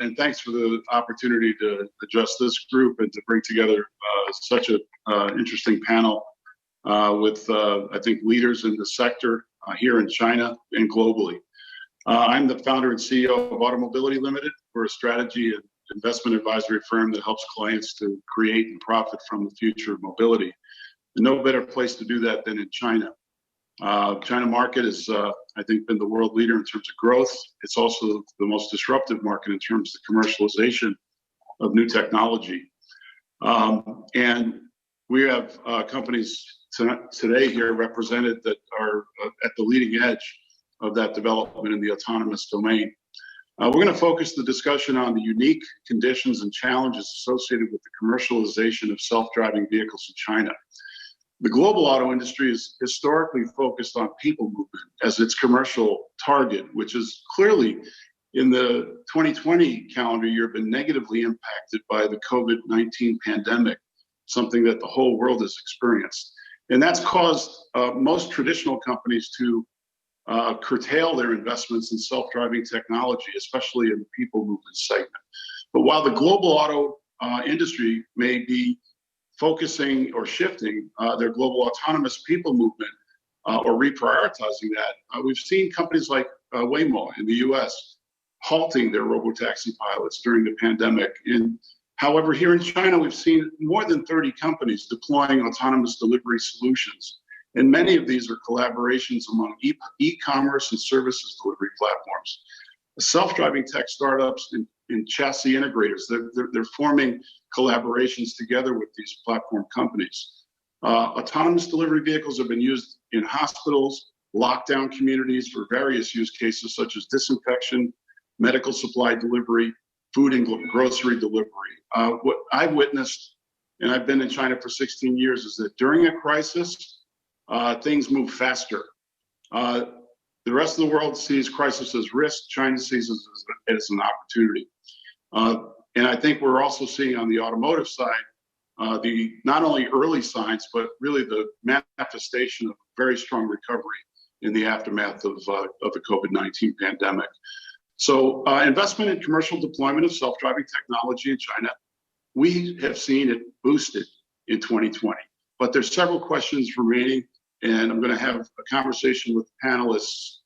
and thanks for the opportunity to address this group and to bring together such an interesting panel with, I think, leaders in the sector here in China and globally. I'm the founder and CEO of Automobility Limited. We're a strategy and investment advisory firm that helps clients to create and profit from the future of mobility. And no better place to do that than in China. China market has, I think, been the world leader in terms of growth. It's also the most disruptive market in terms of commercialization of new technology. And we have companies today here represented that are at the leading edge of that development in the autonomous domain. We're going to focus the discussion on the unique conditions and challenges associated with the commercialization of self-driving vehicles in China. The global auto industry is historically focused on people movement as its commercial target, which is clearly in the 2020 calendar year been negatively impacted by the COVID-19 pandemic, something that the whole world has experienced. And that's caused most traditional companies to curtail their investments in self-driving technology, especially in the people movement segment. But while the global auto industry may be focusing or shifting their global autonomous people movement or reprioritizing that, we've seen companies like Waymo in the US halting their robotaxi pilots during the pandemic. And however, here in China, we've seen more than 30 companies deploying autonomous delivery solutions. And many of these are collaborations among e-commerce and services delivery platforms. Self-driving tech startups and chassis integrators, they're forming collaborations together with these platform companies. Autonomous delivery vehicles have been used in hospitals, lockdown communities for various use cases such as disinfection, medical supply delivery, food and grocery delivery. What I've witnessed, and I've been in China for 16 years, is that during a crisis, things move faster. The rest of the world sees crisis as risk. China sees it as an opportunity. And I think we're also seeing on the automotive side, the not only early signs, but really the manifestation of very strong recovery in the aftermath of the COVID-19 pandemic. So investment in commercial deployment of self-driving technology in China, we have seen it boosted in 2020. But there's several questions remaining, and I'm going to have a conversation with the panelists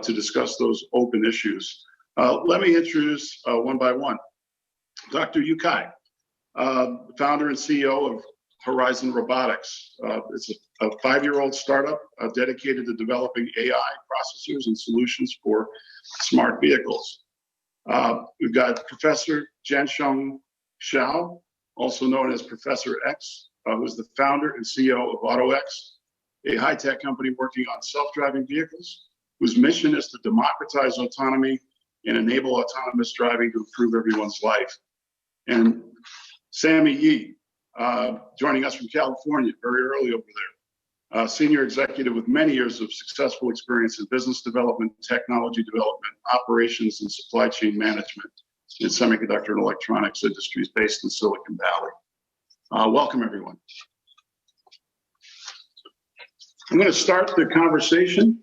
to discuss those open issues. Let me introduce one by one. Dr. Yu Kai, founder and CEO of Horizon Robotics. It's a 5-year-old startup dedicated to developing AI processors and solutions for smart vehicles. We've got Professor Jianxiong Xiao, also known as Professor X, who is the founder and CEO of AutoX, a high-tech company working on self-driving vehicles, whose mission is to democratize autonomy and enable autonomous driving to improve everyone's life. And Sammy Yi, joining us from California, very early over there. Senior executive with many years of successful experience in business development, technology development, operations, and supply chain management in semiconductor and electronics industries based in Silicon Valley. Welcome, everyone. I'm going to start the conversation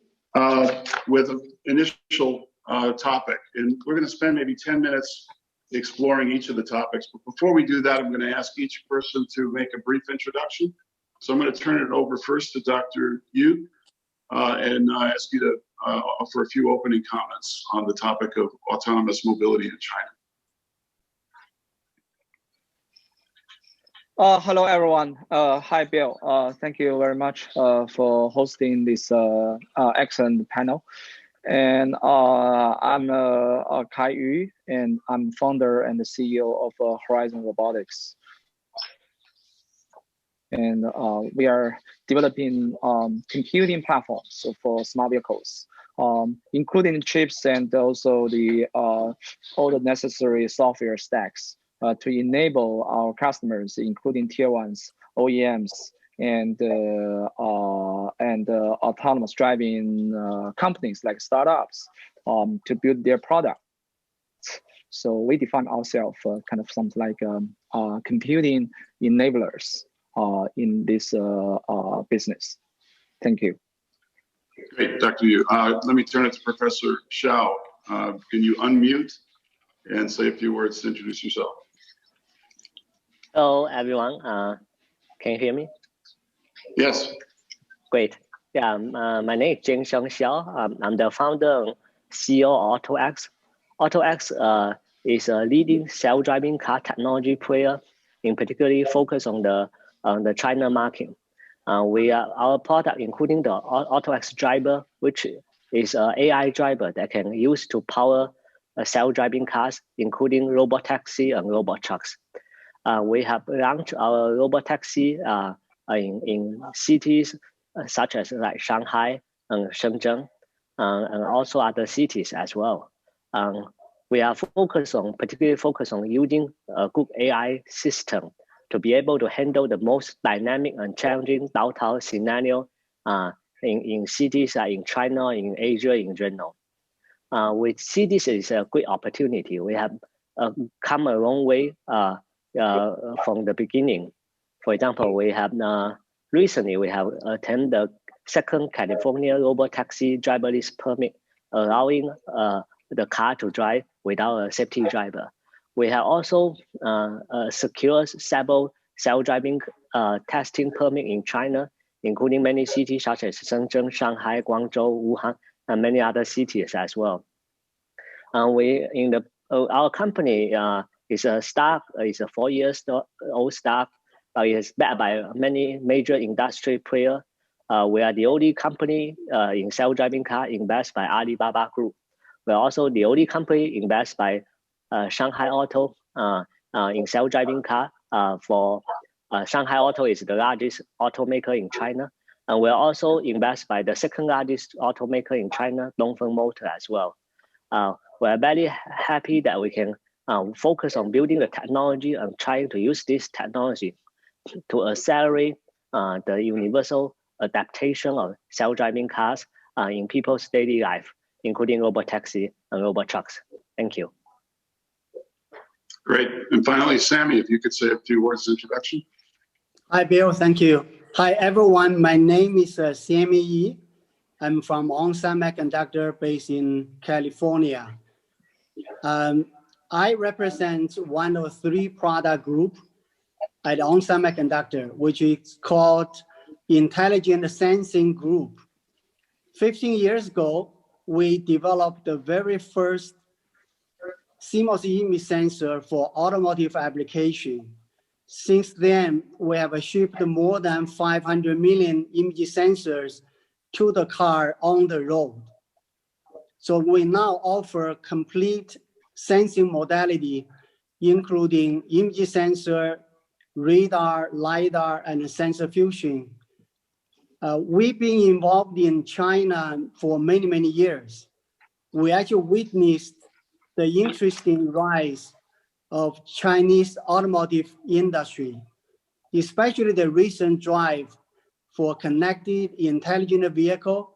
with an initial topic, and we're going to spend maybe 10 minutes exploring each of the topics. But before we do that, I'm going to ask each person to make a brief introduction. So I'm going to turn it over first to Dr. Yu and ask you to offer a few opening comments on the topic of autonomous mobility in China. Hello, everyone. Hi, Bill. Thank you very much for hosting this excellent panel. And I'm Kai Yu, and I'm founder and the CEO of Horizon Robotics. And we are developing computing platforms for smart vehicles, including chips and also all the necessary software stacks to enable our customers, including tier ones, OEMs, and autonomous driving companies like startups to build their product. So we define ourselves kind of something like computing enablers in this business. Thank you. Great, Dr. Yu. Let me turn it to Professor Xiao. Can you unmute and say a few words to introduce yourself. Hello, everyone. Can you hear me? Yes. Great. Yeah, my name is Jianxiong. I'm the founder and CEO of AutoX. AutoX is a leading self-driving car technology player, in particularly focus on the China market. Our product, including the AutoX driver, which is an AI driver that can use to power self-driving cars, including robotaxi and robot trucks. We have launched our robotaxi in cities such as like Shanghai and Shenzhen, and also other cities as well. We are particularly focused on using a good AI system to be able to handle the most dynamic and challenging downtown scenario in cities in China, in Asia in general. We see this as a great opportunity. We have come a long way from the beginning. For example, recently we have attended the second California robotaxi driverless permit, allowing the car to drive without a safety driver. We have also secured several self-driving testing permits in China, including many cities such as Shenzhen, Shanghai, Guangzhou, Wuhan, and many other cities as well. Our company is a 4 years old startup, but it is backed by many major industry players. We are the only company in self-driving car invested by Alibaba Group. We're also the only company invested by Shanghai Auto in self-driving car. Shanghai Auto is the largest automaker in China, and we're also invested by the second largest automaker in China, Dongfeng Motor as well. We're very happy that we can focus on building the technology and trying to use this technology to accelerate the universal adaptation of self-driving cars in people's daily life, including robotaxi and robot trucks. Thank you. Great. And finally, Sammy, if you could say a few words of introduction. Hi, Bill. Thank you. Hi, everyone. My name is Sammy. I'm from Semiconductor based in California. I represent one of 3 product groups at Semiconductor, which is called Intelligent Sensing Group. 15 years ago, we developed the very first CMOS image sensor for automotive application. Since then, we have shipped more than 500 million image sensors to the car on the road. So we now offer complete sensing modality, including image sensor, radar, LiDAR, and sensor fusion. We've been involved in China for many, many years. We actually witnessed the interesting rise of Chinese automotive industry, especially the recent drive for connected intelligent vehicle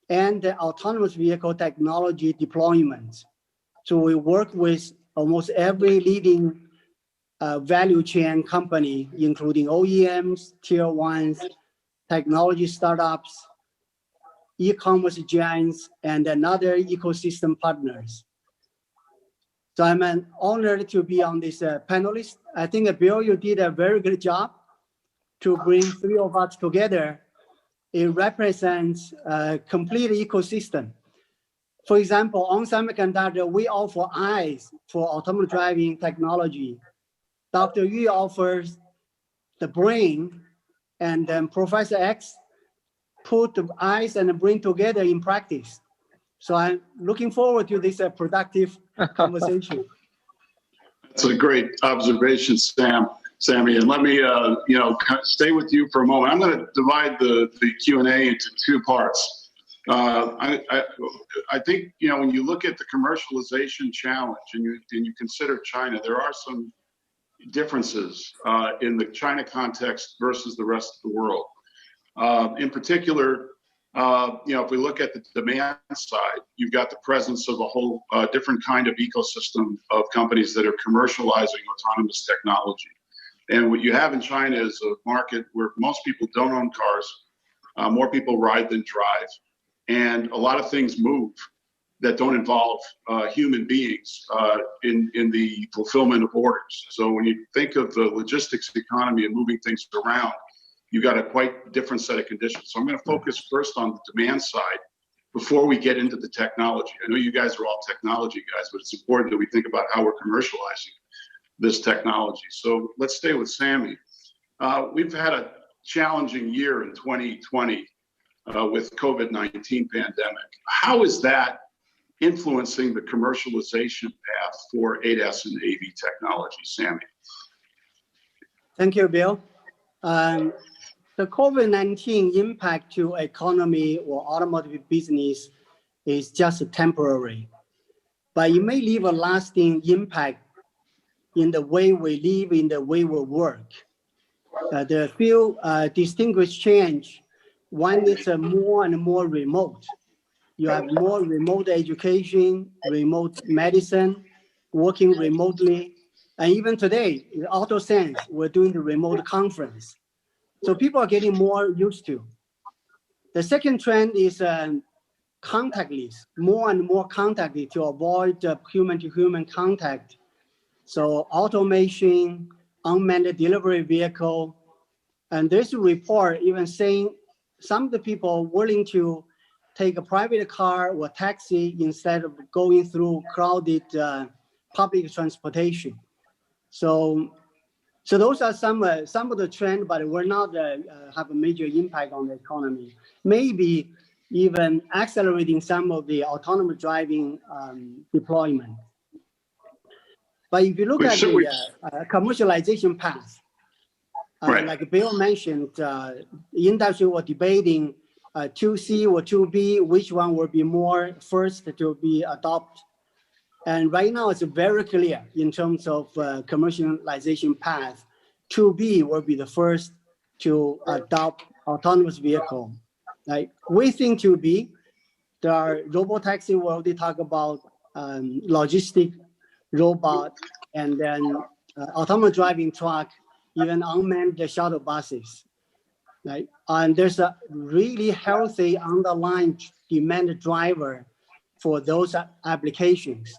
and the autonomous vehicle technology deployment. So we work with almost every leading value chain company, including OEMs, tier 1s, technology startups, e-commerce giants, and another ecosystem partners. So I'm honored to be on this panelist. I think, Bill, you did a very good job to bring 3 of us together. It represents a complete ecosystem. For example, on Semiconductor, we offer eyes for autonomous driving technology. Dr. Yu offers the brain, and then Professor X put the eyes and the brain together in practice. So I'm looking forward to this productive conversation. That's a great observation, Sammy. And let me, stay with you for a moment. I'm going to divide the Q&A into 2 parts. I think, when you look at the commercialization challenge and you consider China, there are some differences in the China context versus the rest of the world. In particular, if we look at the demand side, you've got the presence of a whole different kind of ecosystem of companies that are commercializing autonomous technology. And what you have in China is a market where most people don't own cars, more people ride than drive, and a lot of things move that don't involve human beings in the fulfillment of orders. So when you think of the logistics economy and moving things around, you got a quite different set of conditions. So I'm going to focus first on the demand side before we get into the technology. I know you guys are all technology guys, but it's important that we think about how we're commercializing this technology. So let's stay with Sammy. We've had a challenging year in 2020 with COVID-19 pandemic. How is that influencing the commercialization path for ADAS and AV technology, Sammy? Thank you, Bill. The COVID-19 impact to economy or automotive business is just temporary, but it may leave a lasting impact in the way we live, in the way we work. There are few distinguished change. One is more and more remote. You have more remote education, remote medicine, working remotely. And even today, in AutoSens, we're doing the remote conference. So people are getting more used to. The second trend is contactless, more and more contactless to avoid human-to-human contact. So automation, unmanned delivery vehicle, and there's a report even saying some of the people willing to take a private car or taxi instead of going through crowded public transportation. So those are some of the trends, but we're not have a major impact on the economy. Maybe even accelerating some of the autonomous driving deployment. But if you look at the commercialization path, right. Like Bill mentioned, the industry was debating 2C or 2B, which one will be more first to be adopted. And right now it's very clear in terms of commercialization path. 2B will be the first to adopt autonomous vehicle. Like within 2B, there are robotaxi, we already talk about logistic robot, and then autonomous driving truck, even unmanned shuttle buses. Right? And there's a really healthy underlying demand driver for those applications.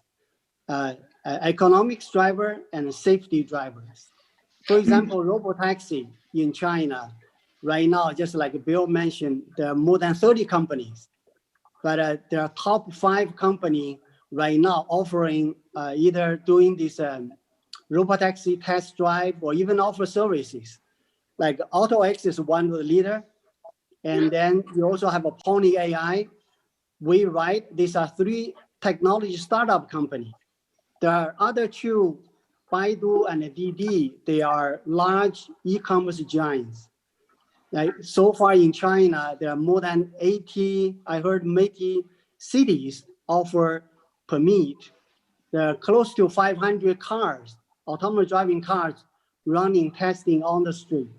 Economics driver and safety drivers. For example, robotaxi in China, right now, just like Bill mentioned, there are more than 30 companies, but there are top 5 companies right now offering either doing this robotaxi test drive or even offer services. Like AutoX is one of the leader, and then you also have a Pony AI, WeRide. These are 3 technology startup companies. There are other 2, Baidu and Didi. They are large e-commerce giants. Like so far in China, there are more than 80, I heard 80 cities offer permit. There are close to 500 cars, autonomous driving cars, running testing on the street.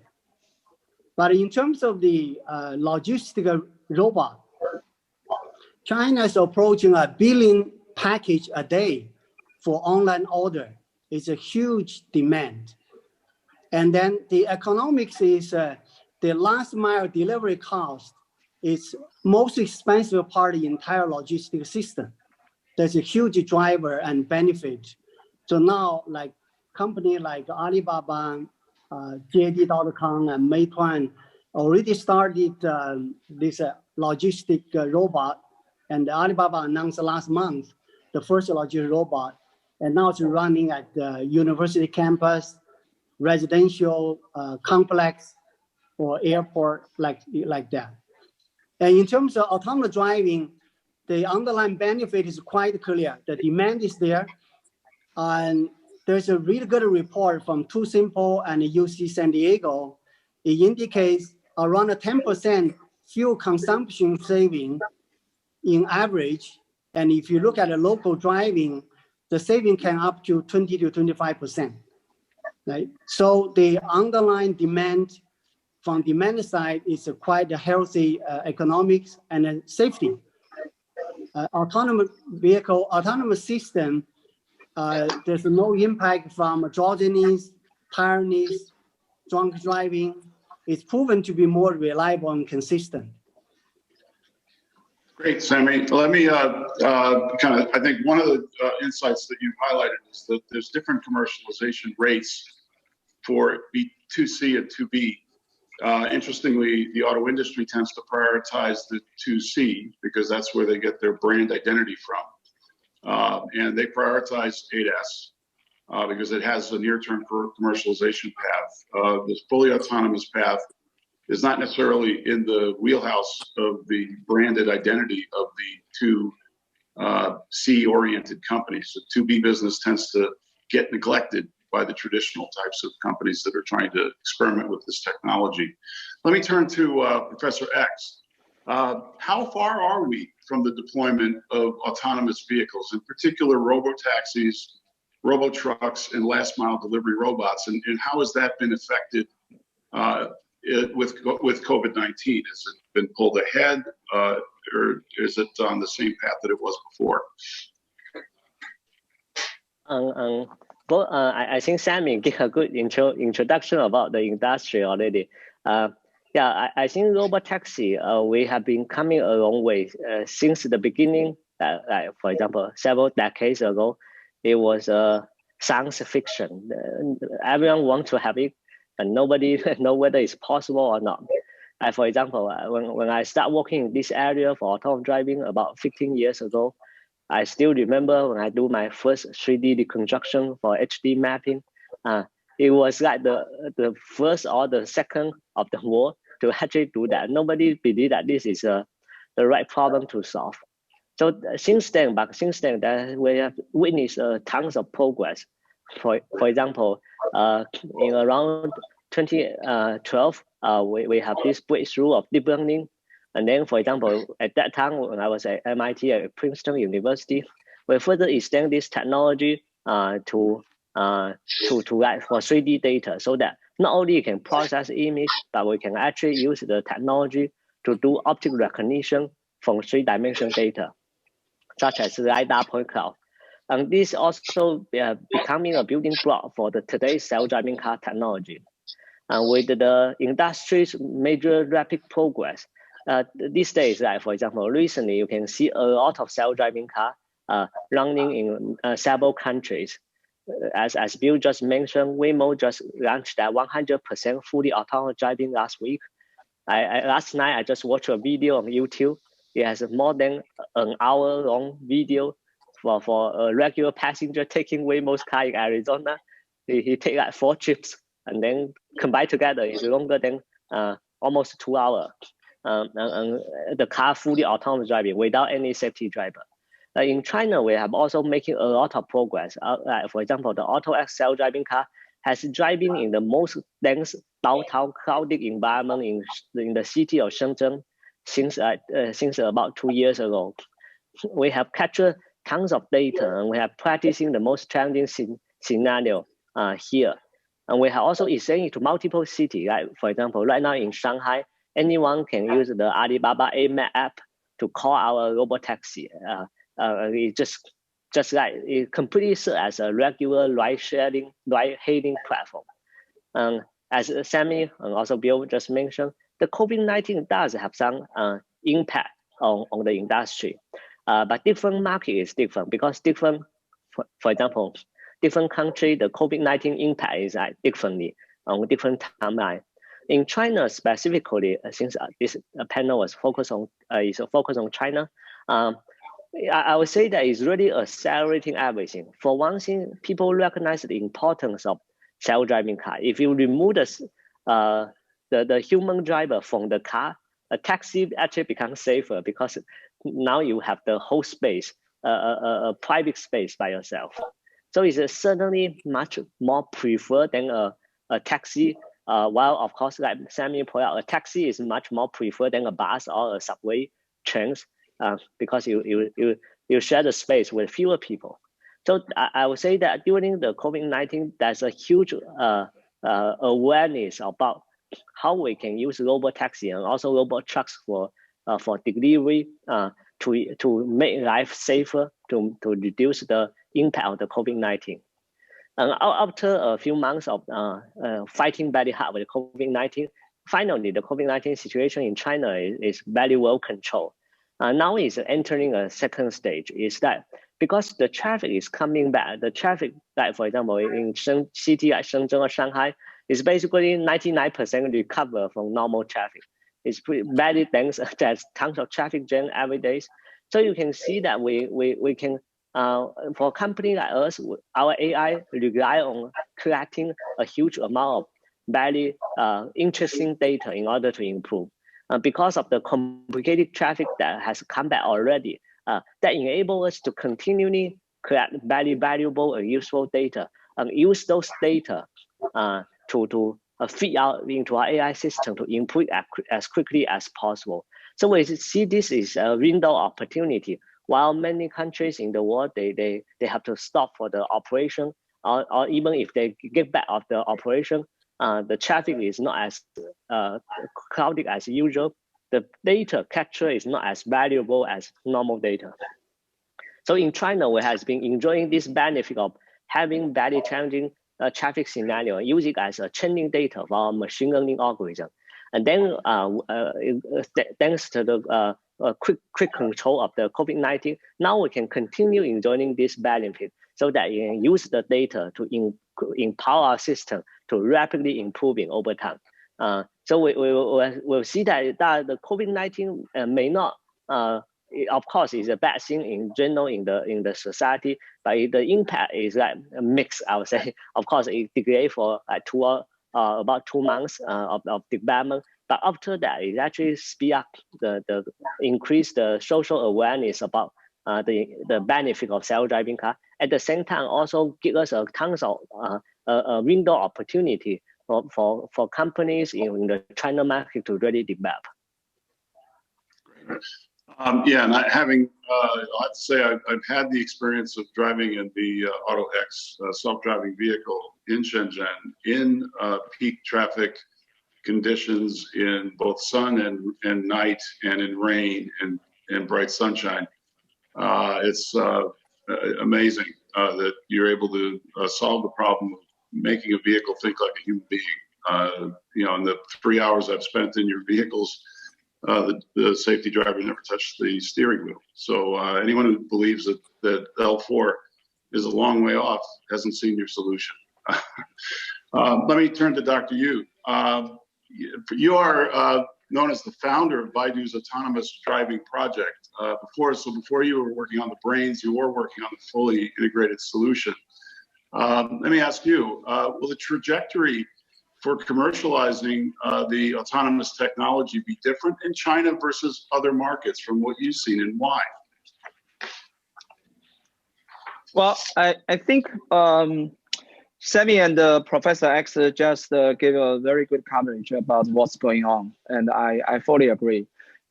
But in terms of the logistic robot, China is approaching 1 billion package a day for online order. It's a huge demand. And then the economics is the last mile delivery cost is most expensive part of the entire logistic system. There's a huge driver and benefit. So now, like company like Alibaba, JD.com, and Meituan already started this logistic robot, and Alibaba announced last month the first logistic robot, and now it's running at the university campus, residential complex, or airport like that. And in terms of autonomous driving, the underlying benefit is quite clear. The demand is there, and there's a really good report from TuSimple and UC San Diego. It indicates around a 10% fuel consumption saving in average. And if you look at the local driving, the saving can up to 20 to 25%. Right? So the underlying demand from demand side is quite a healthy economics and safety. Autonomous vehicle, autonomous system, there's no impact from drowsiness, tiredness, drunk driving. It's proven to be more reliable and consistent. Great, Sammy. Let me I think one of the insights that you've highlighted is that there's different commercialization rates for B2C and 2B. Interestingly, the auto industry tends to prioritize the 2C because that's where they get their brand identity from. And they prioritize ADAS because it has a near-term commercialization path. This fully autonomous path is not necessarily in the wheelhouse of the branded identity of the two C-oriented companies. The 2B business tends to get neglected by the traditional types of companies that are trying to experiment with this technology. Let me turn to Professor X. How far are we from the deployment of autonomous vehicles, in particular robo-taxis, robo-trucks, and last-mile delivery robots, and how has that been affected with COVID-19? Has it been pulled ahead, or is it on the same path that it was before? I think Sammy gave a good introduction about the industry already. Yeah, I think robotaxi, we have been coming a long way since the beginning. Like for example, several decades ago, it was science fiction. Everyone wants to have it, and nobody know whether it's possible or not. For example, when I start working in this area for autonomous driving about 15 years ago, I still remember when I do my first 3D reconstruction for HD mapping. It was like the first or the second of the world to actually do that. Nobody believed that this is the right problem to solve. So since then, that we have witnessed tons of progress. For example, in around 2012, we have this breakthrough of deep learning. And then, for example, at that time, when I was at MIT at Princeton University, we further extend this technology to write for 3D data, so that not only you can process image, but we can actually use the technology to do object recognition from 3-dimensional data, such as LiDAR point cloud. And this also becoming a building block for today's self-driving car technology. And with the industry's major rapid progress, these days, like for example, recently you can see a lot of self-driving car running in several countries. As Bill just mentioned, Waymo just launched that 100% fully autonomous driving last week. Last night I just watched a video on YouTube. It has more than an hour-long video for a regular passenger taking Waymo's car in Arizona. He take like 4 trips, and then combined together is longer than almost 2 hours. And the car fully autonomous driving without any safety driver. In China, we have also making a lot of progress. For example, the AutoX self-driving car has driving in the most dense downtown crowded environment in the city of Shenzhen since about 2 years ago. We have captured tons of data, and we are practicing the most challenging scenario here. And we have also extended to multiple cities. Like for example, right now in Shanghai, anyone can use the Alibaba A-Map app to call our robotaxi. It just like it completely serves as a regular ride-hailing platform. As Sammy and also Bill just mentioned, the COVID-19 does have some impact on the industry, but different market is different because different, for example, different country, the COVID-19 impact is differently on different timeline. In China specifically, since this panel was focused on China, I would say that it's really accelerating everything. For one thing, people recognize the importance of self-driving car. If you remove the human driver from the car, a taxi actually becomes safer because now you have the whole space, a private space by yourself. So it's certainly much more preferred than a taxi. While of course, like Sammy pointed out, a taxi is much more preferred than a bus or a subway trains because you share the space with fewer people. So I would say that during the COVID-19, there's a huge awareness about how we can use robotaxi and also robot trucks for delivery to make life safer, to reduce the impact of the COVID-19. And after a few months of fighting very hard with COVID-19, finally the COVID-19 situation in China is very well controlled. Now is entering a second stage. Is that because the traffic is coming back? The traffic, like for example, in city like Shenzhen or Shanghai, is basically 99% recover from normal traffic. It's very dense. There's tons of traffic jam every day. So you can see that we can, for a company like us, our AI rely on collecting a huge amount of very interesting data in order to improve. Because of the complicated traffic that has come back already, that enable us to continually collect very valuable and useful data and use those data to feed out into our AI system to improve as quickly as possible. So we see this is a window opportunity. While many countries in the world, they have to stop for the operation, or even if they get back of the operation, the traffic is not as crowded as usual. The data capture is not as valuable as normal data. So in China, we have been enjoying this benefit of having very challenging traffic scenario, use it as a training data for our machine learning algorithm. And then thanks to the quick control of the COVID-19, now we can continue enjoying this benefit so that you can use the data to empower our system to rapidly improving over time. So we'll see that the COVID-19 may not, of course, is a bad thing in general in the society, but the impact is like a mix, I would say. Of course, it delayed for about 2 months of development, but after that, it actually speed up the increase the social awareness about the benefit of self-driving car. At the same time, also give us a tons of a window opportunity for companies in the China market to really develop. Yeah, and I have to say I've had the experience of driving in the AutoX self-driving vehicle in Shenzhen in peak traffic conditions in both sun and night and in rain and bright sunshine. It's amazing that you're able to solve the problem of making a vehicle think like a human being. You know, in the 3 hours I've spent in your vehicles, the safety driver never touched the steering wheel. So anyone who believes that L4 is a long way off hasn't seen your solution. Let me turn to Dr. Yu. You are known as the founder of Baidu's autonomous driving project. Before you were working on the brains, you were working on the fully integrated solution. Let me ask you, will the trajectory for commercializing the autonomous technology be different in China versus other markets from what you've seen, and why? Well, I think Sammy and Professor X just gave a very good coverage about what's going on, and I fully agree.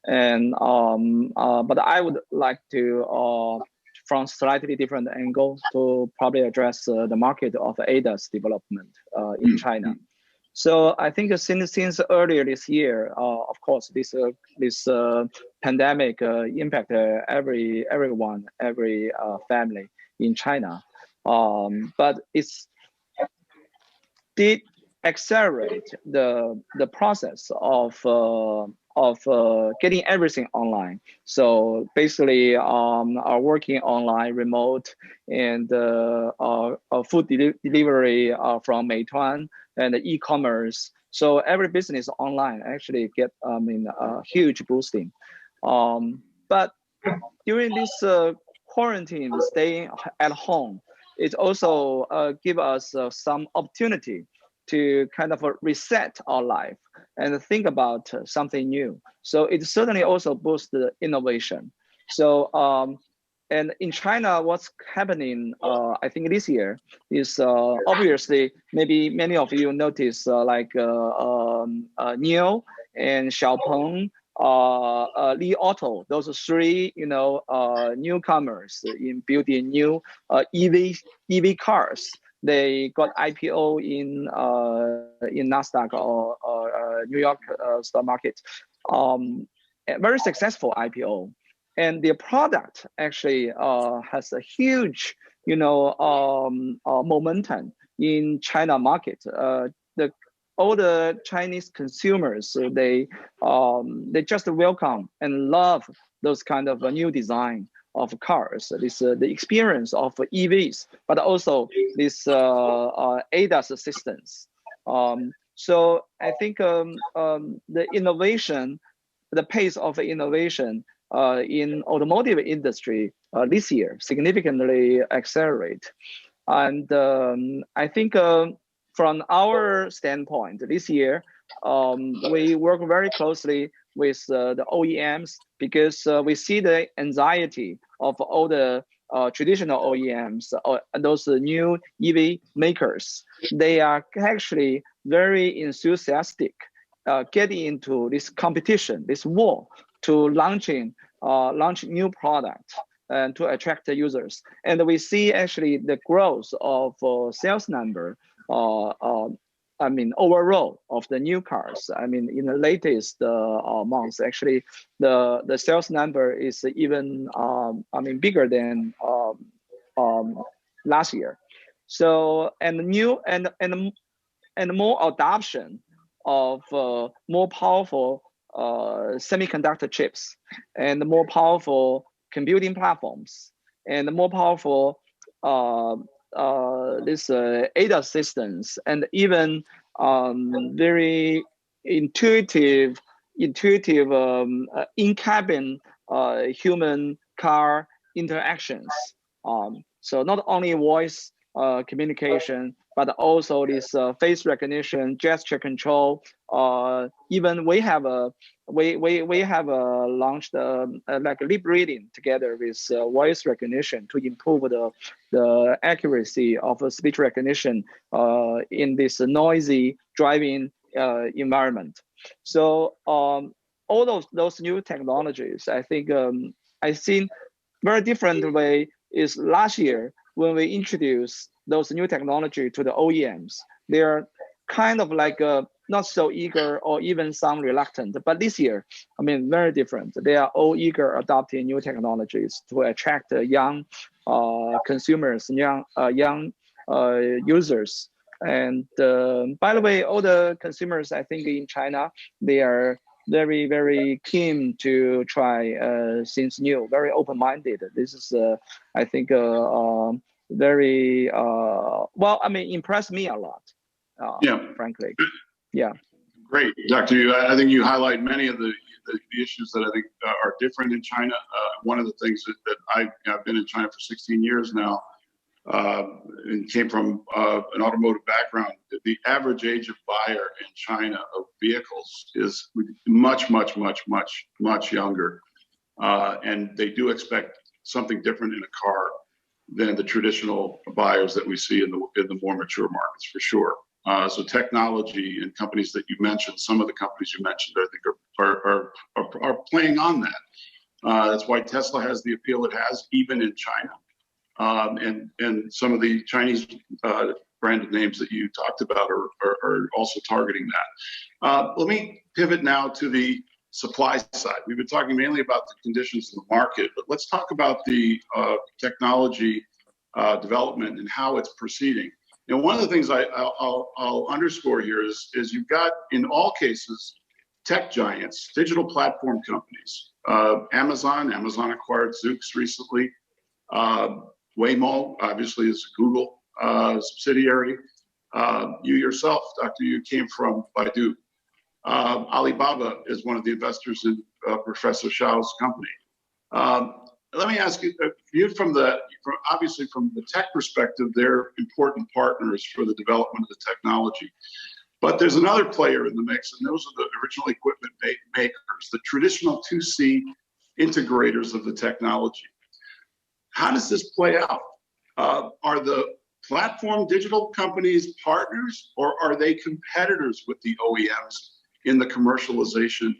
And but I would like to, from slightly different angle, to probably address the market of ADAS development in China. So I think since earlier this year, of course, this pandemic impacted everyone, every family in China. But it did accelerate the process of getting everything online. So basically, are working online, remote, and food delivery from Meituan and e-commerce. So every business online actually get a huge boosting. But during this quarantine, staying at home, it also give us some opportunity to kind of reset our life and think about something new. So it certainly also boosts the innovation. So and in China, what's happening, I think this year is obviously, maybe many of you notice like NIO and Xiao, Li Auto, those three, newcomers in building new EV cars. They got IPO in Nasdaq or New York stock market. A very successful IPO, and their product actually has a huge, momentum in China market. all the Chinese consumers, so they just welcome and love those kind of new design of cars. This the experience of EVs, but also this ADAS assistance. So I think the innovation, the pace of innovation in automotive industry this year significantly accelerate. And I think from our standpoint this year, we work very closely with the OEMs because we see the anxiety of all the traditional OEMs, those new EV makers. They are actually very enthusiastic getting into this competition, this war to launch new products and to attract the users. And we see actually the growth of sales number, I mean, overall of the new cars. I mean, in the latest months, actually, the sales number is even, I mean, bigger than last year. So, and new and more adoption of more powerful semiconductor chips and more powerful computing platforms and more powerful this ADAS systems and even very intuitive in-cabin human car interactions. So not only voice communication, but also this face recognition, gesture control. Even we have launched like lip reading together with voice recognition to improve the accuracy of speech recognition in this noisy driving environment. So all those new technologies, I think I've seen very different way is last year when we introduced those new technology to the OEMs. They're kind of like not so eager or even some reluctant, but this year, I mean, very different. They are all eager adopting new technologies to attract young consumers, young users. And by the way, all the consumers, I think in China, they are very, very keen to try things new, very open-minded. This is, I think, very, well, I mean, impressed me a lot, frankly. Yeah. Great, Dr. Yu. I think you highlight many of the issues that I think are different in China. One of the things that I've been in China for 16 years now, and came from an automotive background. The average age of buyer in China of vehicles is much younger, and they do expect something different in a car than the traditional buyers that we see in the more mature markets, for sure. So technology and companies that you mentioned, some of the companies you mentioned, I think are playing on that. That's why Tesla has the appeal it has, even in China. And some of the Chinese branded names that you talked about are also targeting that. Let me pivot now to the supply side. We've been talking mainly about the conditions in the market, but let's talk about the technology development and how it's proceeding. And one of the things I'll underscore here is you've got, in all cases, tech giants, digital platform companies. Amazon acquired Zoox recently. Waymo, obviously, is a Google subsidiary. You yourself, Dr. Yu, came from Baidu. Alibaba is one of the investors in Professor Xiao's company. Let me ask you, obviously from the tech perspective, they're important partners for the development of the technology. But there's another player in the mix, and those are the original equipment makers, the traditional 2C integrators of the technology. How does this play out? Are the platform digital companies partners, or are they competitors with the OEMs in the commercialization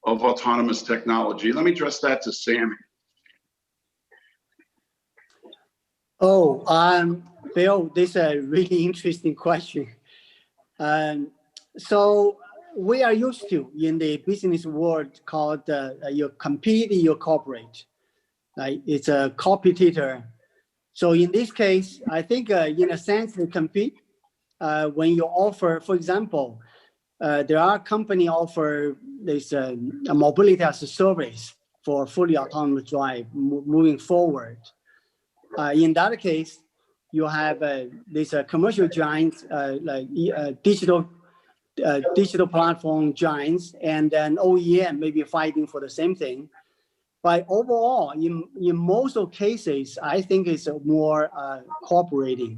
of autonomous technology? Let me address that to Sammy. Bill, this is a really interesting question. So we are used to, in the business world, called you compete, you cooperate. Right? It's a competitor. So in this case, I think in a sense they compete when you offer, for example, there are company offer this a mobility as a service for fully autonomous drive moving forward. In that case, you have this commercial giants like digital platform giants, and then OEM maybe fighting for the same thing. But overall, in most of cases, I think it's more cooperating.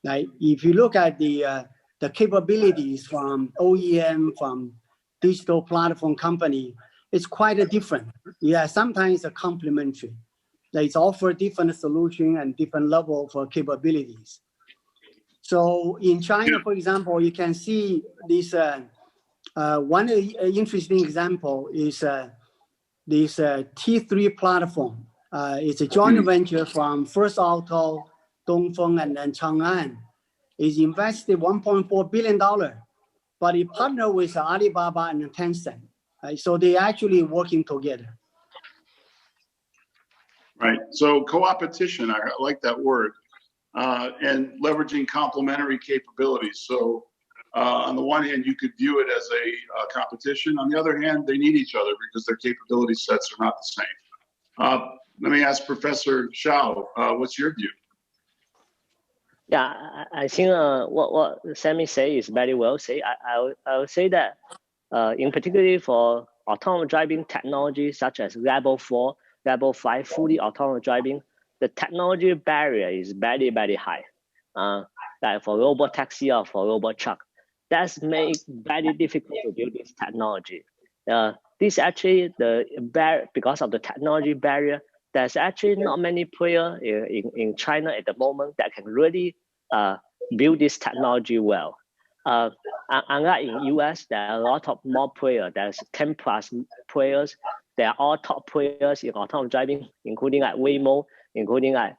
Like if you look at the capabilities from OEM, from digital platform company, it's quite a different. Yeah, sometimes it's complementary. Like it's offer different solution and different level for capabilities. So in China, for example, you can see this one interesting example is this T3 platform. It's a joint venture from First Auto, Dongfeng, and then Chang'an. It's invested $1.4 billion, but it partnered with Alibaba and Tencent. Right? So they actually working together. Right. So co-opetition, I like that word, and leveraging complementary capabilities. So on the one hand, you could view it as a competition. On the other hand, they need each other because their capability sets are not the same. Let me ask Professor Xiao, what's your view? Yeah, I think what Sammy say is very well said. I would say that in particular for autonomous driving technology such as Level 4, Level 5 fully autonomous driving, the technology barrier is very, very high. Like for robot taxi or for robot truck, that's made very difficult to build this technology. This actually because of the technology barrier, there's actually not many players in China at the moment that can really build this technology well. Unlike in US, there are a lot of more players. There's 10 plus players. They are all top players in autonomous driving, including like Waymo, including like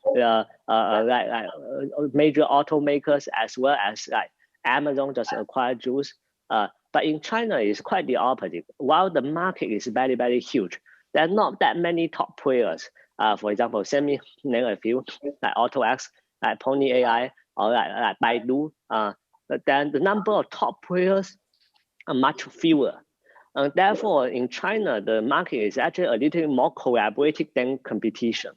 major automakers, as well as like Amazon just acquired Juice. But in China, it's quite the opposite. While the market is very, very huge, there are not that many top players. For example, Sammy named a few, like AutoX, like Pony AI, or like Baidu. But then the number of top players are much fewer. And therefore, in China, the market is actually a little more collaborative than competition.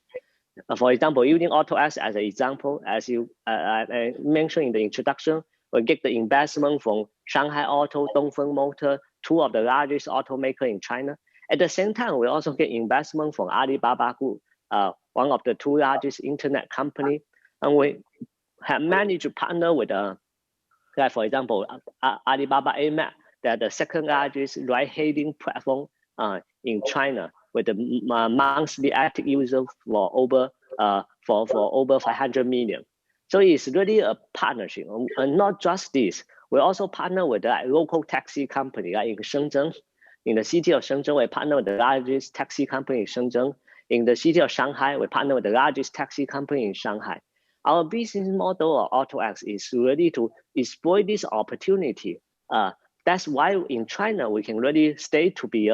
For example, using AutoX as an example, as you I mentioned in the introduction, we get the investment from Shanghai Auto, Dongfeng Motor, two of the largest automakers in China. At the same time, we also get investment from Alibaba Group, one of the two largest internet companies. And we have managed to partner with, like for example, Alibaba AMAP, they're the second largest ride-hailing platform in China, with the monthly active users for over 500 million. So it's really a partnership, and not just this. We also partner with the local taxi company, like in Shenzhen. In the city of Shenzhen, we partner with the largest taxi company in Shenzhen. In the city of Shanghai, we partner with the largest taxi company in Shanghai. Our business model of AutoX is really to exploit this opportunity. That's why in China, we can really stay to be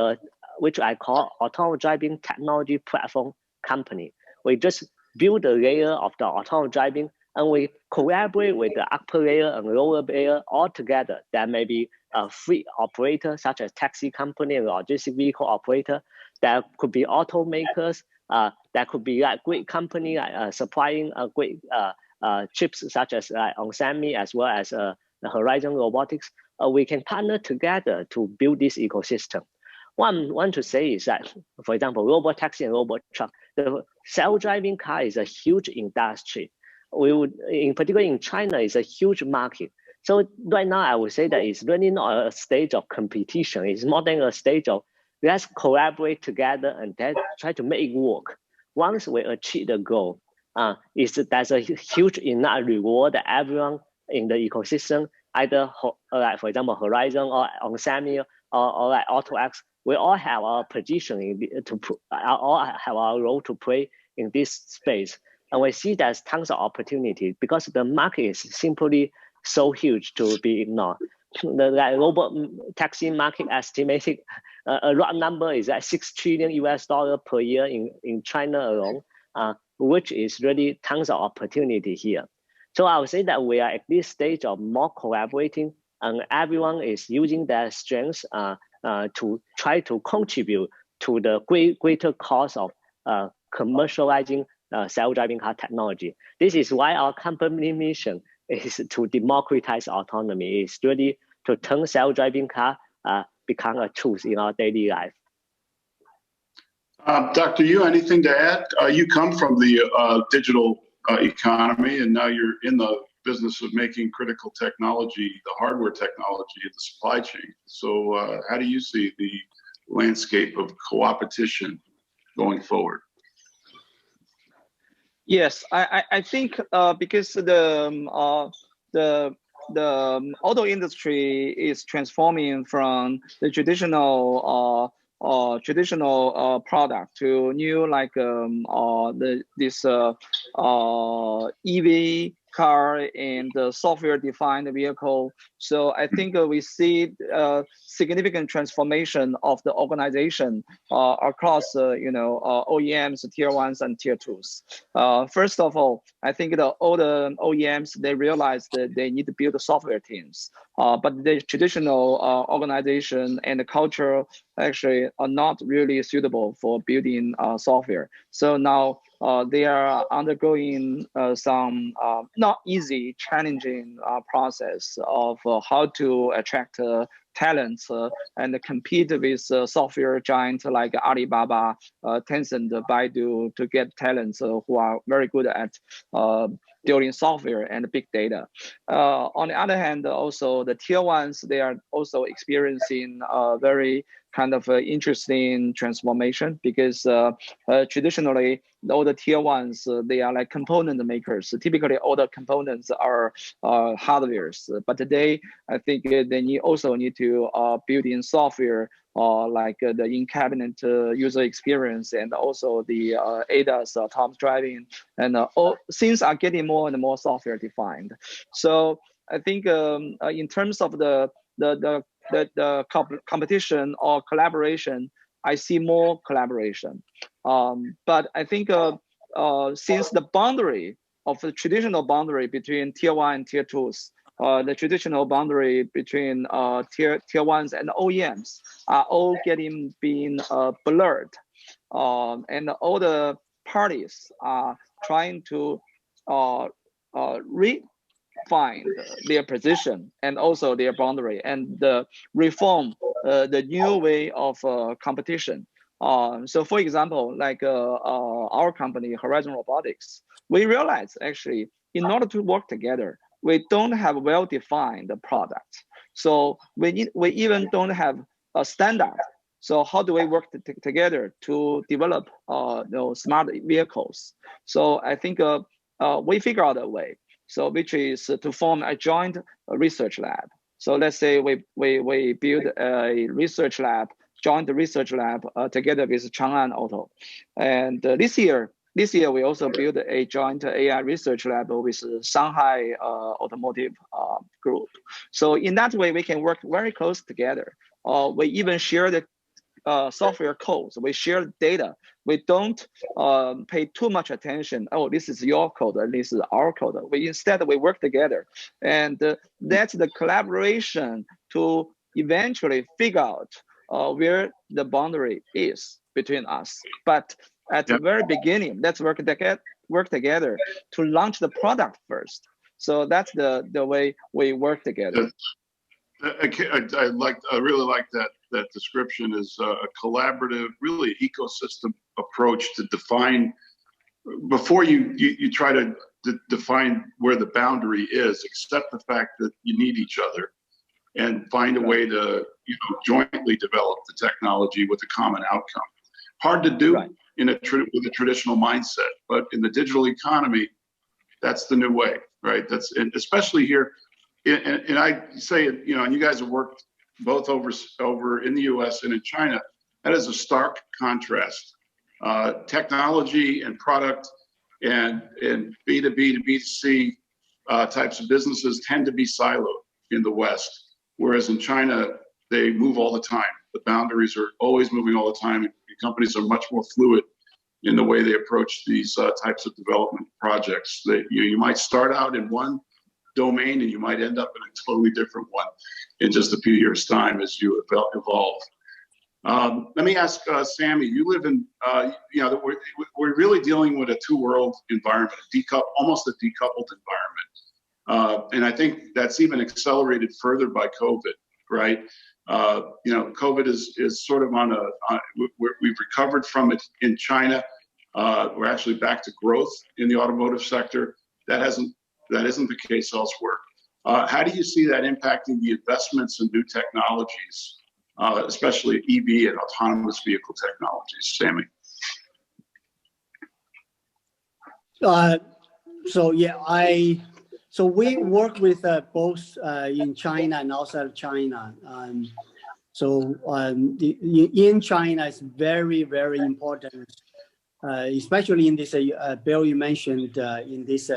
which I call autonomous driving technology platform company. We just build a layer of the autonomous driving, and we collaborate with the upper layer and lower layer all together. There may be a fleet operator, such as taxi company and logistic vehicle operator. There could be automakers. That could be like great company supplying great chips, such as on Sammy, as well as the Horizon Robotics. We can partner together to build this ecosystem. What I want to say is that, for example, robot taxi and robot truck, the self-driving car is a huge industry. We would, in particular in China, is a huge market. So right now, I would say that it's really not a stage of competition. It's more than a stage of let's collaborate together and then try to make it work. Once we achieve the goal, there's a huge enough reward that everyone in the ecosystem, either like for example Horizon or on Sammy or like AutoX, we all have our position all have our role to play in this space. And we see there's tons of opportunity because the market is simply so huge to be ignored. The robot taxi market estimated, a rough number is at $6 trillion per year in China alone, which is really tons of opportunity here. So I would say that we are at this stage of more collaborating and everyone is using their strengths to try to contribute to the greater cause of commercializing self-driving car technology. This is why our company mission is to democratize autonomy. It's really to turn self-driving car become a truth in our daily life. Dr. Yu, anything to add? You come from the digital economy, and now you're in the business of making critical technology, the hardware technology in the supply chain. So how do you see the landscape of co-opetition going forward? Yes, I think because the auto industry is transforming from the traditional product to new, like this EV car and the software-defined vehicle. So I think we see significant transformation of the organization across OEMs, tier ones and tier twos. First of all, I think all the OEMs, they realize that they need to build the software teams, but the traditional organization and the culture actually are not really suitable for building software. So now they are undergoing some not easy, challenging process of how to attract talents and compete with software giants like Alibaba, Tencent, Baidu to get talents who are very good at building software and big data. On the other hand, also the tier ones, they are also experiencing very kind of interesting transformation because traditionally all the tier ones, they are like component makers. So typically all the components are hardwares, but today I think they also need to build in software like the in-cabinet user experience and also the ADAS, autonomous driving, and all things are getting more and more software defined. So I think in terms of the competition or collaboration, I see more collaboration. But I think since the boundary of the traditional boundary between tier one and tier twos, the traditional boundary between tier ones and OEMs are all being blurred, and all the parties are trying to refine their position and also their boundary and reform the new way of competition. So for example, like our company, Horizon Robotics, we realized actually in order to work together, we don't have well-defined products. So we even don't have a standard. So how do we work together to develop smart vehicles? So I think we figure out a way. So which is to form a joint research lab. So let's say we build a research lab, joint research lab together with Chang'an Auto. And this year we also build a joint AI research lab with Shanghai Automotive group. So in that way, we can work very close together. We even share the software codes. We share data. We don't pay too much attention. Oh, this is your code, and this is our code. Instead, we work together. And that's the collaboration to eventually figure out where the boundary is between us. But at the very beginning, let's work together to launch the product first. So that's the way we work together. I really like that description is a collaborative, really ecosystem approach to define before you try to define where the boundary is, accept the fact that you need each other and find a way to jointly develop the technology with a common outcome. Hard to do with a traditional mindset, but in the digital economy, that's the new way, right? And especially here. And I say, and you guys have worked both over in the US and in China. That is a stark contrast. Technology and product and B2B to B2C types of businesses tend to be siloed in the West, whereas in China, they move all the time. The boundaries are always moving all the time. Companies are much more fluid in the way they approach these types of development projects. That you might start out in one domain, and you might end up in a totally different one in just a few years' time as you evolve. Let me ask Sammy. You live in, we're really dealing with a two-world environment, almost a decoupled environment, and I think that's even accelerated further by COVID, right? COVID is sort of we've recovered from it in China. We're actually back to growth in the automotive sector. That isn't the case elsewhere. How do you see that impacting the investments in new technologies, especially EV and autonomous vehicle technologies, Sammy? So we work with both in China and outside of China. In China, it's very, very important, especially in this Bill you mentioned in this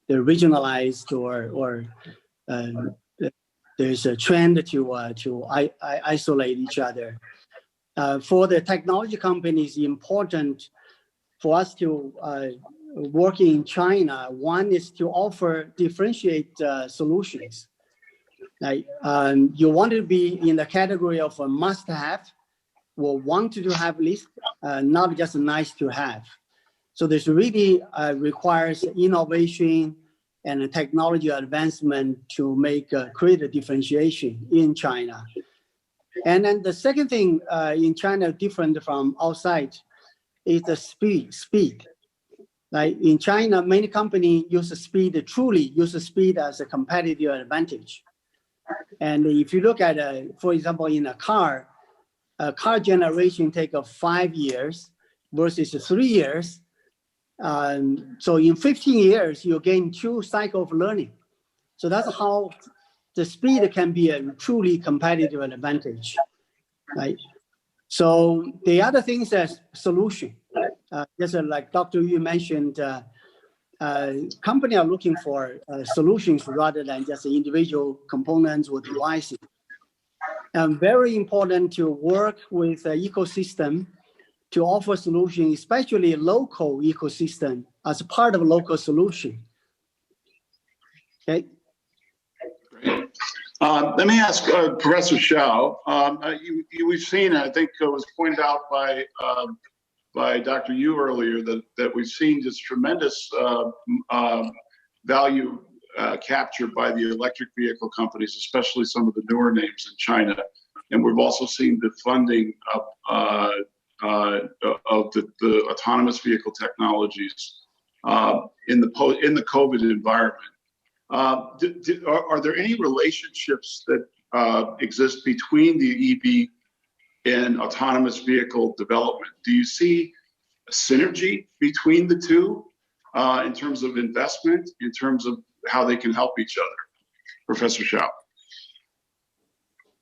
the regionalized or there's a trend to isolate each other. For the technology companies, important for us to work in China. One is to offer differentiate solutions. Like you want to be in the category of a must-have, or want to have list, not just nice to have. So this really requires innovation and a technology advancement to create a differentiation in China. And then the second thing in China, different from outside, is the speed. Like in China, many companies truly use the speed as a competitive advantage. And if you look at, for example, in a car generation take 5 years versus 3 years. So in 15 years, you gain 2 cycles of learning. So that's how the speed can be a truly competitive advantage, right? So the other thing is solution. Just like Dr. Yu mentioned, companies are looking for solutions rather than just individual components or devices. And very important to work with an ecosystem to offer solutions, especially local ecosystem as part of a local solution. Okay. Great. Let me ask Professor Xiao. We've seen, I think it was pointed out by Dr. Yu earlier, that we've seen this tremendous value captured by the electric vehicle companies, especially some of the newer names in China. And we've also seen the funding of the autonomous vehicle technologies in the COVID environment. Are there any relationships that exist between the EV and autonomous vehicle development? Do you see a synergy between the two in terms of investment, in terms of how they can help each other? Professor Xiao.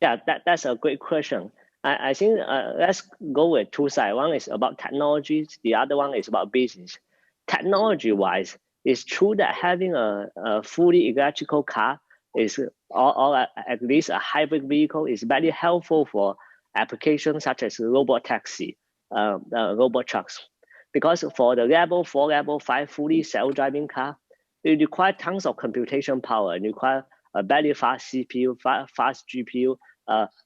Yeah, that's a great question. I think let's go with two sides. One is about technologies, the other one is about business. Technology-wise, it's true that having a fully electrical car is, or at least a hybrid vehicle, is very helpful for applications such as robotaxi, robot trucks. Because for the level 4, level 5 fully self-driving car, it requires tons of computation power. It requires a very fast CPU, fast GPU,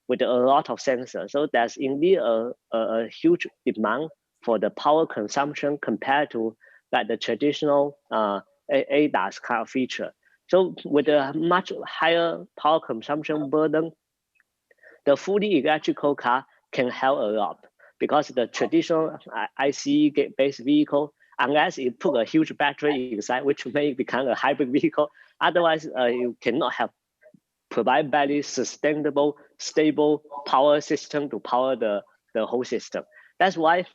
with a lot of sensors. So there's indeed a huge demand for the power consumption compared to like the traditional ADAS car feature. So with a much higher power consumption burden, the electrical car can help a lot, because the traditional ICE-based vehicle, unless you put a huge battery inside, which may become a hybrid vehicle, otherwise you cannot provide very sustainable, stable power system to power the whole system. That's why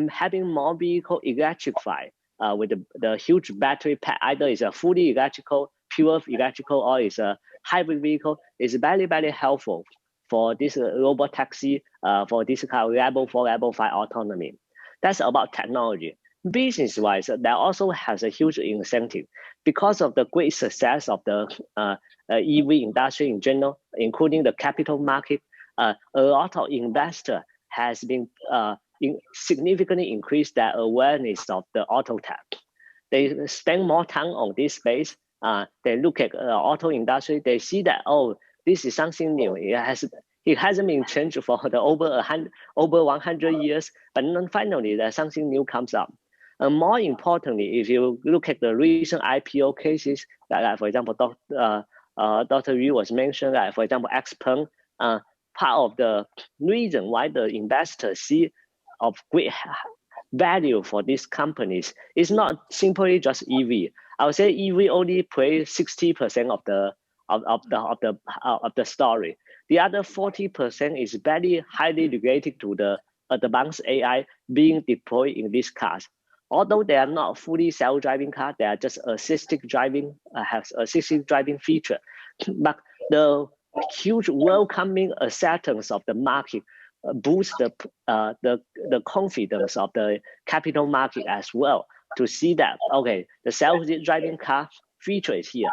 having more vehicle electrified with the huge battery pack, either is a fully electrical, pure electrical, or is a hybrid vehicle, is very, very helpful for this robotaxi, for this kind of level 4, level 5 autonomy. That's about technology. Business-wise, that also has a huge incentive because of the great success of the EV industry in general, including the capital market. A lot of investors has been significantly increased their awareness of the auto tech. They spend more time on this space. they look at auto industry, they see that, oh, this is something new. It hasn't been changed for the over 100 years, but then finally there's something new comes up. And more importantly, if you look at the recent IPO cases, like for example, Dr. Yu was mentioned, like for example, XPeng, part of the reason why the investors see of great value for these companies is not simply just EV. I would say EV only plays 60% of the story. The other 40% is very highly related to the advanced AI being deployed in these cars. Although they are not fully self-driving cars, they are just assisted driving, has assisted driving feature. But the huge welcoming acceptance of the market boosts the confidence of the capital market as well, to see that, okay, the self-driving car feature is here.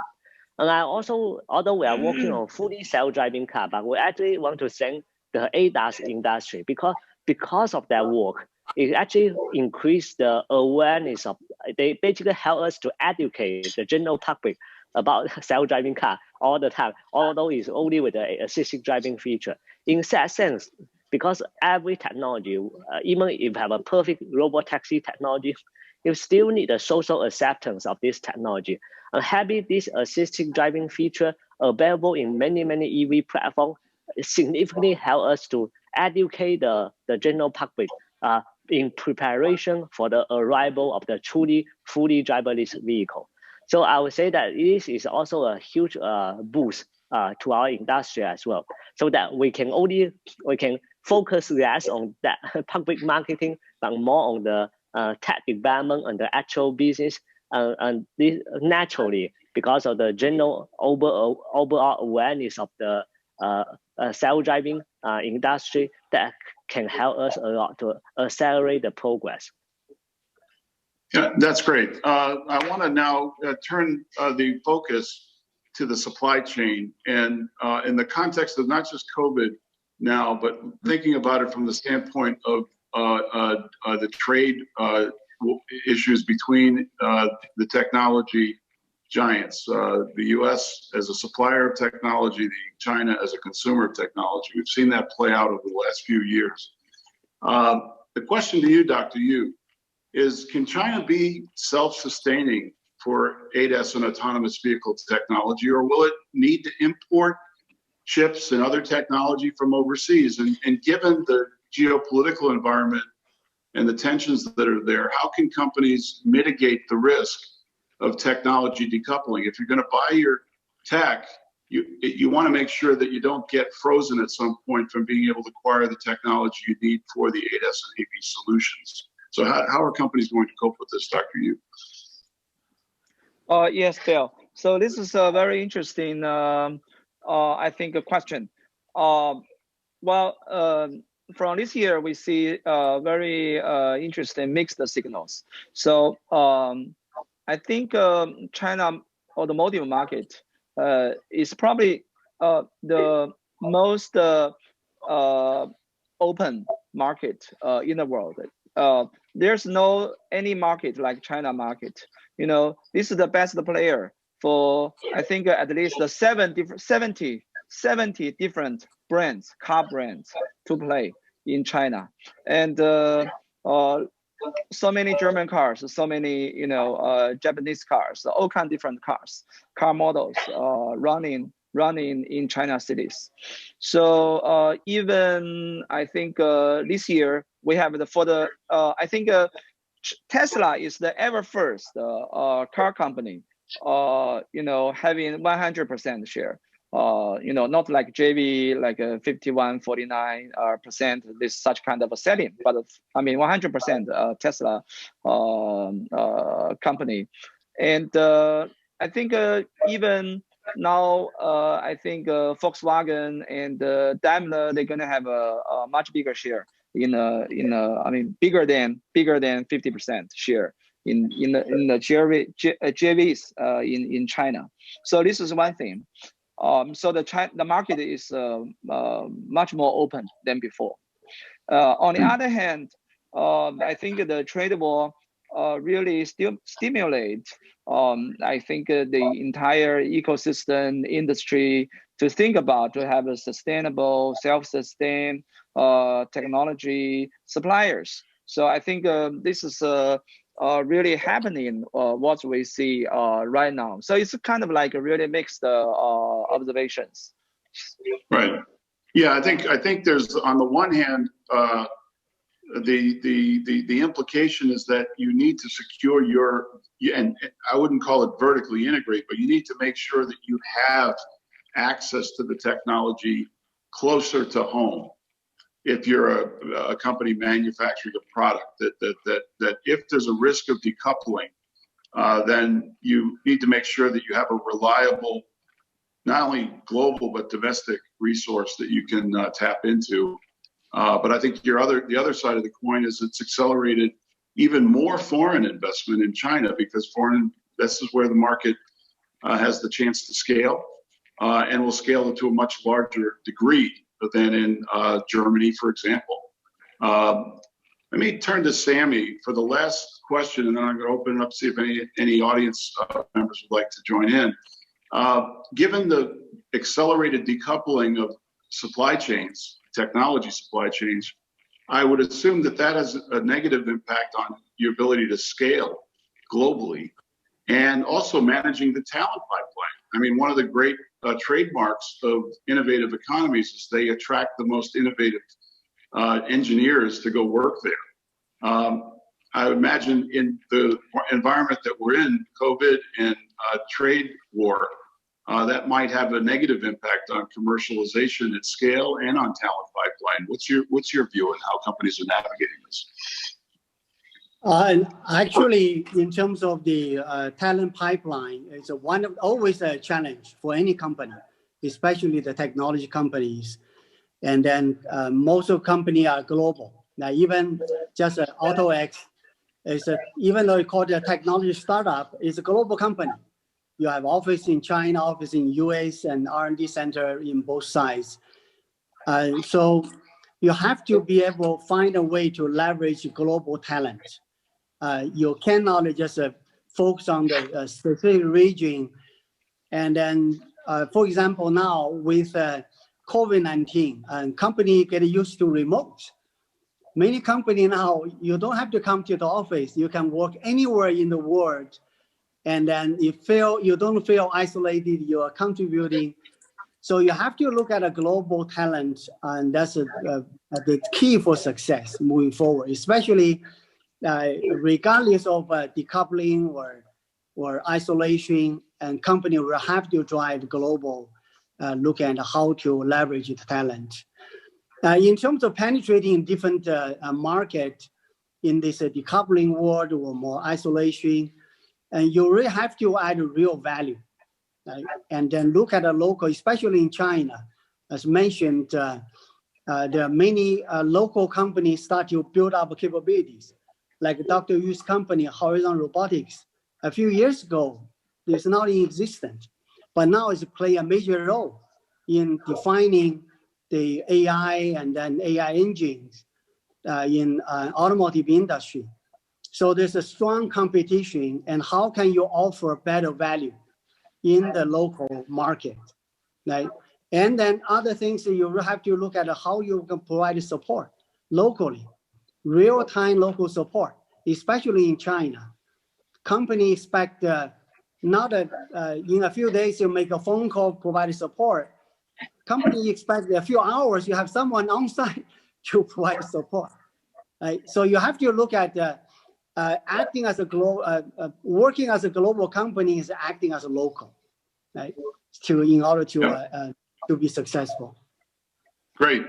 And I also, although we are working on fully self-driving car, but we actually want to thank the ADAS industry because of that work. It actually increased the awareness of, they basically help us to educate the general public about self-driving car all the time, although it's only with the assisted driving feature. In that sense, because every technology, even if you have a perfect robotaxi technology, you still need a social acceptance of this technology. And having this assisted driving feature available in many EV platforms significantly help us to educate the general public in preparation for the arrival of the truly fully driverless vehicle. So I would say that this is also a huge boost to our industry as well, so that we can focus less on that public marketing, but more on the tech development and the actual business. And this naturally, because of the general overall awareness of the self-driving industry, that can help us a lot to accelerate the progress. Yeah, that's great. I want to now turn the focus to the supply chain, and in the context of not just COVID now, but thinking about it from the standpoint of the trade issues between the technology giants, the U.S. as a supplier of technology, China as a consumer of technology. We've seen that play out over the last few years. The question to you, Dr. Yu, is can China be self-sustaining for ADAS and autonomous vehicle technology, or will it need to import chips and other technology from overseas? And given the geopolitical environment and the tensions that are there, how can companies mitigate the risk of technology decoupling? If you're going to buy your tech, you want to make sure that you don't get frozen at some point from being able to acquire the technology you need for the ADAS and AV solutions. So how are companies going to cope with this, Dr. Yu? Yes, Bill. So this is a very interesting, I think, a question. From this year, we see very interesting mixed signals. So I think China automotive market is probably the most open market in the world. There's no any market like China market. You know, this is the best player for, I think, at least 70 different brands, car brands to play in China. And so many German cars, so many, Japanese cars, all kind of different car models running in China cities. So even I think this year we have I think Tesla is the ever first car company, having 100% share. Not like JV, like 51, 49% this such kind of a setting, but I mean 100% Tesla company. And I think even now I think Volkswagen and Daimler, they're gonna have a much bigger share I mean bigger than 50% share in the JVs in China. So this is one thing. So the market is much more open than before. On the other hand, I think the trade war really still stimulate, I think, the entire ecosystem industry to think about to have a sustainable, self-sustained technology suppliers. So I think this is really happening, what we see right now. So it's kind of like a really mixed observations. Right. Yeah, I think there's, on the one hand, the implication is that you need to secure your, and I wouldn't call it vertically integrate, but you need to make sure that you have access to the technology closer to home. If you're a company manufacturing a product, that if there's a risk of decoupling, then you need to make sure that you have a reliable, not only global but domestic resource that you can tap into. But I think the other side of the coin is it's accelerated even more foreign investment in China, because this is where the market has the chance to scale, and will scale to a much larger degree than in Germany, for example. Let me turn to Sammy for the last question, and then I'm going to open it up, see if any audience members would like to join in. Given the accelerated decoupling of supply chains, technology supply chains, I would assume that has a negative impact on your ability to scale globally, and also managing the talent pipeline. I mean, one of the great trademarks of innovative economies is they attract the most innovative engineers to go work there. I would imagine in the environment that we're in, COVID and trade war, that might have a negative impact on commercialization at scale and on talent pipeline. What's your view on how companies are navigating this? Actually, in terms of the talent pipeline, it's always a challenge for any company, especially the technology companies. And then most of companies are global. Now, even just AutoX, even though we call it a technology startup, it's a global company. You have office in China, office in US, and R&D center in both sides. So you have to be able to find a way to leverage global talent. You cannot just focus on the specific region. And then, for example, now with COVID-19, and company get used to remote. Many companies now, you don't have to come to the office. You can work anywhere in the world. And then you don't feel isolated, you are contributing. So you have to look at a global talent, and that's the key for success moving forward, especially regardless of decoupling or isolation, and company will have to drive global look at how to leverage the talent. In terms of penetrating different market in this decoupling world or more isolation, and you really have to add real value, right? And then look at the local, especially in China. As mentioned, there are many local companies start to build up capabilities, like Dr. Yu's company, Horizon Robotics. A few years ago, it's not in existence, but now it's playing a major role in defining the AI and then AI engines in automotive industry. So there's a strong competition, and how can you offer better value in the local market, right? And then other things that you have to look at how you can provide support locally, real-time local support, especially in China. Companies expect not in a few days you make a phone call, provide support. Company expect a few hours you have someone on site to provide support, right? So you have to look at acting as a working as a global company is acting as a local, right? In order to be successful. Great.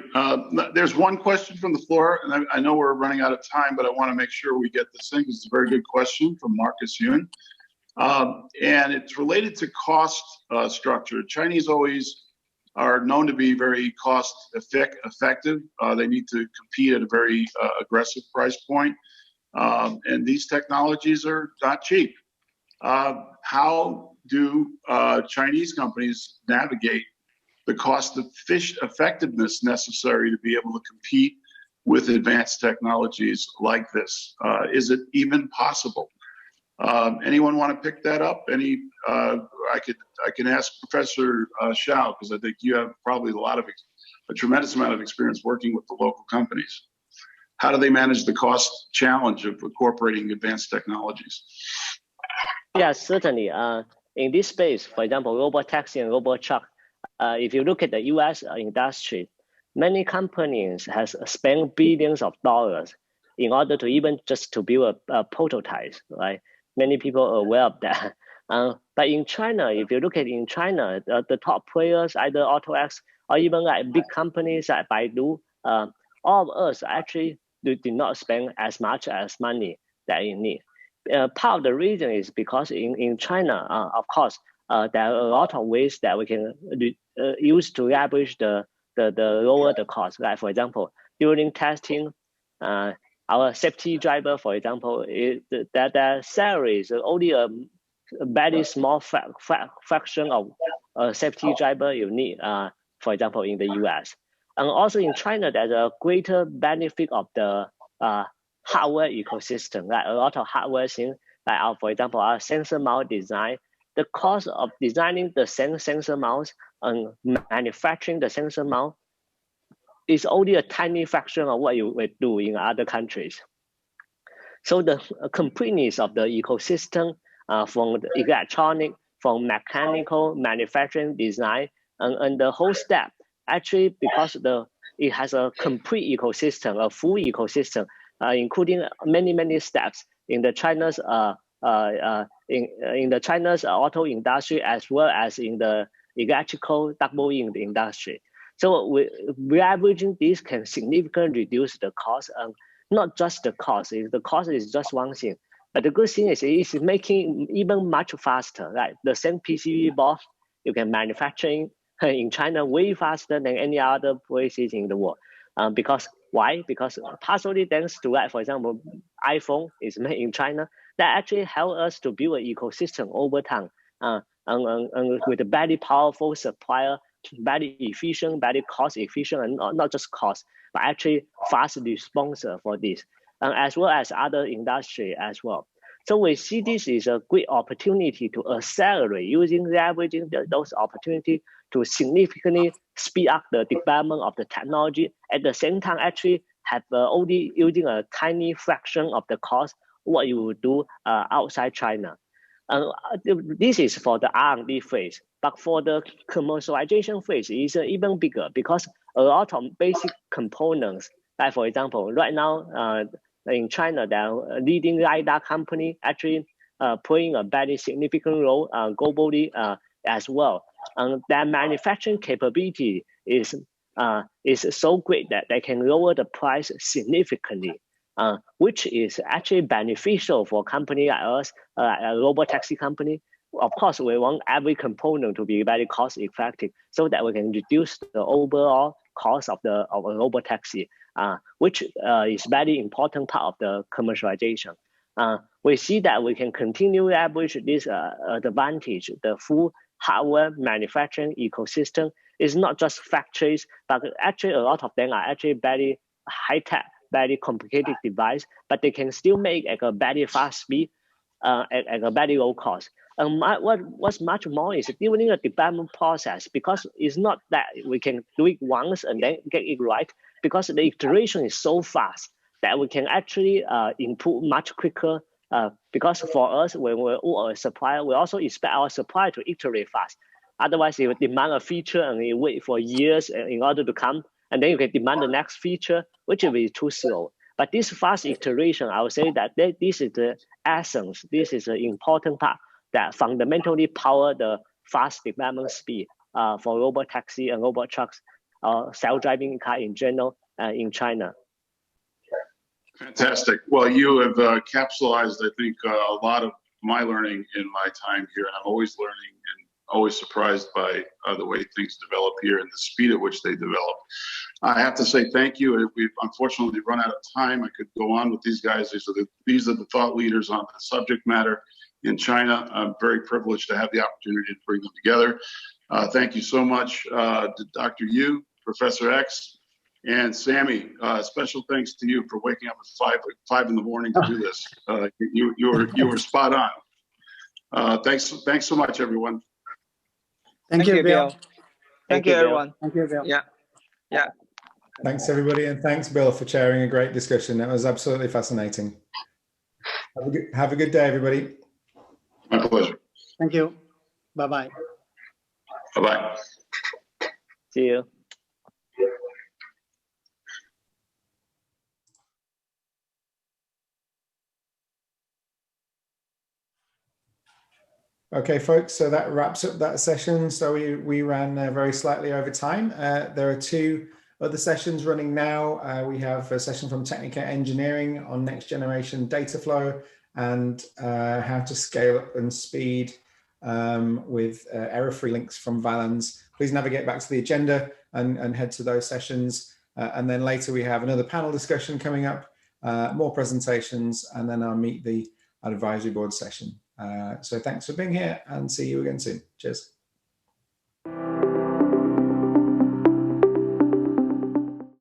There's one question from the floor, and I know we're running out of time, but I want to make sure we get this in. It's a very good question from Marcus Yun. And it's related to cost structure. Chinese always are known to be very cost effective. They need to compete at a very aggressive price point. And these technologies are not cheap. How do Chinese companies navigate the cost effectiveness necessary to be able to compete with advanced technologies like this? Is it even possible? Anyone want to pick that up? I can ask Professor Xiao, because I think you have probably a tremendous amount of experience working with the local companies. How do they manage the cost challenge of incorporating advanced technologies? Yeah, certainly. In this space, for example, robotaxi and robot truck, if you look at the US industry, many companies has spent billions of dollars in order to even just to build a prototype, right? Many people are aware of that. But in China, if you look at in China, the top players, either AutoX or even like big companies like Baidu, all of us actually did not spend as much as money that you need. Part of the reason is because in China, of course, there are a lot of ways that we can use to leverage the lower the cost. Like for example, during testing, our safety driver, for example, their salary is only a very small fraction of a safety driver you need, for example, in the US. And also in China, there's a greater benefit of the hardware ecosystem, like a lot of hardware things, like for example, our sensor mount design. The cost of designing the sensor mounts and manufacturing the sensor mount is only a tiny fraction of what you would do in other countries. So the completeness of the ecosystem from the electronic, from mechanical, manufacturing, design, and the whole step, actually because it has a complete ecosystem, a full ecosystem, including many steps in the China's in the China's auto industry, as well as in the electrical double-in industry. So leveraging this can significantly reduce the cost, and not just the cost. The cost is just one thing, but the good thing is it's making even much faster. Right, the same PCB board you can manufacture in China way faster than any other places in the world. Because why? Because partially thanks to that, for example, iPhone is made in China. That actually helped us to build an ecosystem over time, and with a very powerful supplier, very efficient, very cost efficient, and not just cost, but actually fast response for this, as well as other industry as well. So we see this is a great opportunity to accelerate leveraging those opportunities to significantly speed up the development of the technology. At the same time, actually have only using a tiny fraction of the cost what you would do outside China. This is for the R&D phase, but for the commercialization phase, it's even bigger because a lot of basic components, like for example, right now in China, there are leading LiDAR company actually playing a very significant role globally as well. And their manufacturing capability is so great that they can lower the price significantly, which is actually beneficial for a company like us, a robotaxi company. Of course, we want every component to be very cost effective so that we can reduce the overall cost of a robotaxi, which is very important part of the commercialization. We see that we can continue to leverage this advantage. The full hardware manufacturing ecosystem is not just factories, but actually a lot of them are actually very high-tech, very complicated device, but they can still make at a very fast speed, at a very low cost. And what's much more is during the development process, because it's not that we can do it once and then get it right, because the iteration is so fast that we can actually improve much quicker. Because for us, when we're a supplier, we also expect our supplier to iterate fast. Otherwise, you demand a feature and you wait for years in order to come, and then you can demand the next feature, which will be too slow. But this fast iteration, I would say that this is the essence. This is the important part that fundamentally power the fast development speed for robotaxi and robot trucks, self-driving car in general in China. Fantastic. Well, you have capsulized, I think, a lot of my learning in my time here, and I'm always learning and always surprised by the way things develop here and the speed at which they develop. I have to say thank you. We've unfortunately run out of time. I could go on with these guys. These are the thought leaders on the subject matter in China. I'm very privileged to have the opportunity to bring them together. Thank you so much to Dr. Yu, Professor X, And Sammy, special thanks to you for waking up at five in the morning to do this. You were spot on. Thanks so much, everyone. Thank you, Bill. Thank you, everyone. Thank you, Bill. Yeah. Thanks, everybody. And thanks, Bill, for chairing a great discussion. That was absolutely fascinating. Have a good day, everybody. My pleasure. Thank you. Bye-bye. Bye-bye. See you. Okay, folks, so that wraps up that session. So we ran very slightly over time. There are two other sessions running now. We have a session from Technica Engineering on next generation data flow and how to scale up and speed with error-free links from Valens. Please navigate back to the agenda and head to those sessions. And then later we have another panel discussion coming up, more presentations, and then I'll meet the advisory board session. So thanks for being here and see you again soon. Cheers.